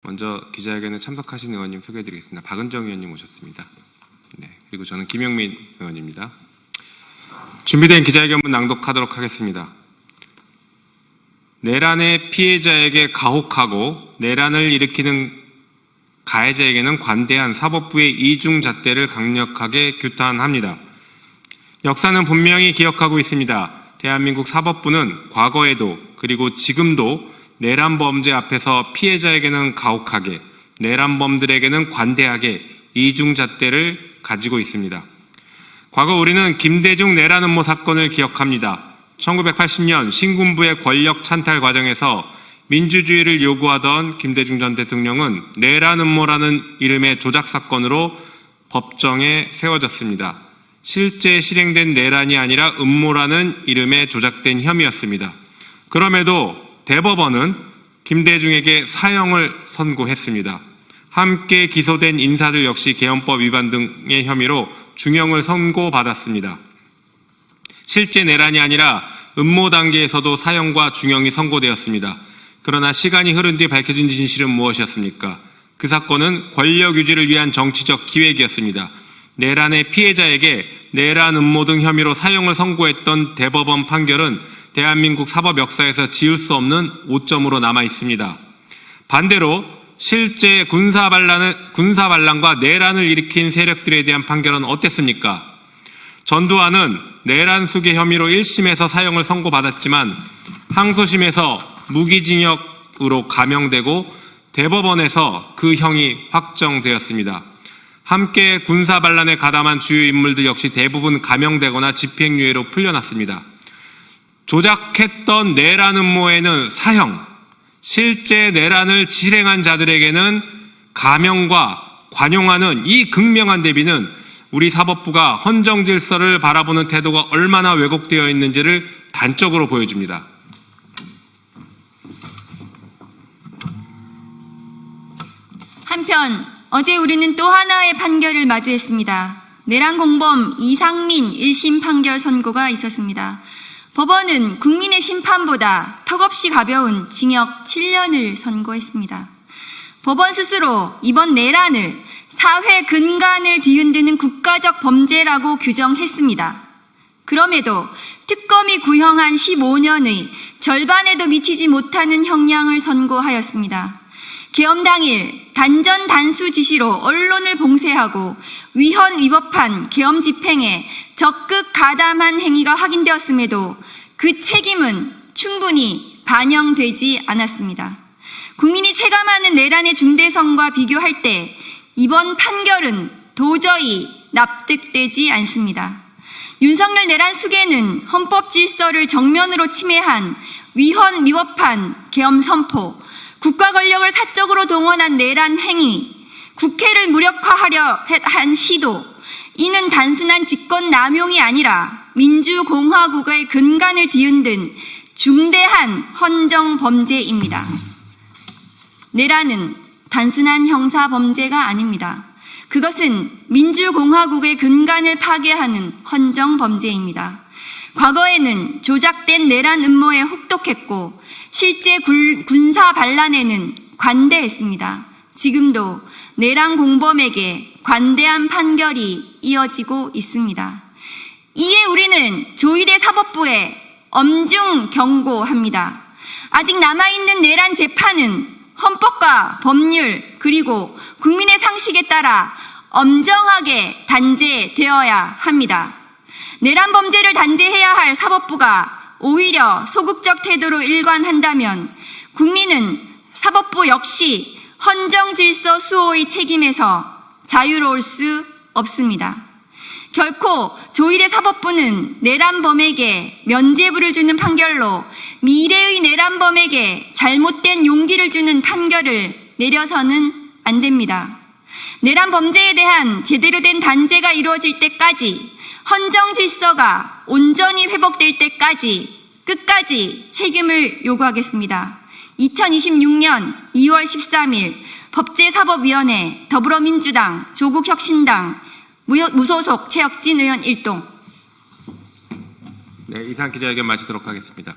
먼저 기자회견에 참석하신 의원님 소개해드리겠습니다. 박은정 의원님 오셨습니다. 네, 그리고 저는 김영민 의원입니다. 준비된 기자회견문 낭독하도록 하겠습니다. 내란의 피해자에게 가혹하고 내란을 일으키는 가해자에게는 관대한 사법부의 이중잣대를 강력하게 규탄합니다. 역사는 분명히 기억하고 있습니다. 대한민국 사법부는 과거에도 그리고 지금도 내란 범죄 앞에서 피해자에게는 가혹하게, 내란범들에게는 관대하게 이중잣대를 가지고 있습니다. 과거 우리는 김대중 내란 음모 사건을 기억합니다. 1980년 신군부의 권력 찬탈 과정에서 민주주의를 요구하던 김대중 전 대통령은 내란 음모라는 이름의 조작 사건으로 법정에 세워졌습니다. 실제 실행된 내란이 아니라 음모라는 이름의 조작된 혐의였습니다. 그럼에도 대법원은 김대중에게 사형을 선고했습니다. 함께 기소된 인사들 역시 개헌법 위반 등의 혐의로 중형을 선고받았습니다. 실제 내란이 아니라 음모 단계에서도 사형과 중형이 선고되었습니다. 그러나 시간이 흐른 뒤 밝혀진 진실은 무엇이었습니까? 그 사건은 권력 유지를 위한 정치적 기획이었습니다. 내란의 피해자에게 내란 음모 등 혐의로 사형을 선고했던 대법원 판결은 대한민국 사법 역사에서 지울 수 없는 오점으로 남아 있습니다. 반대로 실제 군사반란과 내란을 일으킨 세력들에 대한 판결은 어땠습니까? 전두환은 내란 수괴 혐의로 1심에서 사형을 선고받았지만 항소심에서 무기징역으로 감형되고 대법원에서 그 형이 확정되었습니다. 함께 군사반란에 가담한 주요 인물들 역시 대부분 감형되거나 집행유예로 풀려났습니다. 조작했던 내란 음모에는 사형, 실제 내란을 실행한 자들에게는 감형과 관용하는 이 극명한 대비는 우리 사법부가 헌정 질서를 바라보는 태도가 얼마나 왜곡되어 있는지를 단적으로 보여줍니다. 한편 어제 우리는 또 하나의 판결을 마주했습니다. 내란 공범 이상민 1심 판결 선고가 있었습니다. 법원은 국민의 심판보다 턱없이 가벼운 징역 7년을 선고했습니다. 법원 스스로 이번 내란을 사회 근간을 뒤흔드는 국가적 범죄라고 규정했습니다. 그럼에도 특검이 구형한 15년의 절반에도 미치지 못하는 형량을 선고하였습니다. 계엄 당일 단전 단수 지시로 언론을 봉쇄하고 위헌 위법한 계엄 집행에 적극 가담한 행위가 확인되었음에도 그 책임은 충분히 반영되지 않았습니다. 국민이 체감하는 내란의 중대성과 비교할 때 이번 판결은 도저히 납득되지 않습니다. 윤석열 내란 수괴는 헌법 질서를 정면으로 침해한 위헌 위법한 계엄 선포, 국가 권력을 사적으로 동원한 내란 행위, 국회를 무력화하려 한 시도, 이는 단순한 직권 남용이 아니라 민주공화국의 근간을 뒤흔든 중대한 헌정 범죄입니다. 내란은 단순한 형사 범죄가 아닙니다. 그것은 민주공화국의 근간을 파괴하는 헌정 범죄입니다. 과거에는 조작된 내란 음모에 혹독했고 실제 군사 반란에는 관대했습니다. 지금도 내란 공범에게 관대한 판결이 이어지고 있습니다. 이에 우리는 조희대 사법부에 엄중 경고합니다. 아직 남아있는 내란 재판은 헌법과 법률 그리고 국민의 상식에 따라 엄정하게 단죄되어야 합니다. 내란 범죄를 단죄해야 할 사법부가 오히려 소극적 태도로 일관한다면 국민은 사법부 역시 헌정 질서 수호의 책임에서 자유로울 수 없습니다. 결코 조희대 사법부는 내란범에게 면죄부를 주는 판결로 미래의 내란범에게 잘못된 용기를 주는 판결을 내려서는 안 됩니다. 내란 범죄에 대한 제대로 된 단죄가 이루어질 때까지, 헌정 질서가 온전히 회복될 때까지 끝까지 책임을 요구하겠습니다. 2026년 2월 13일 법제사법위원회 더불어민주당 조국혁신당 무소속 최혁진 의원 1동. 네, 이상 기자회견 마치도록 하겠습니다.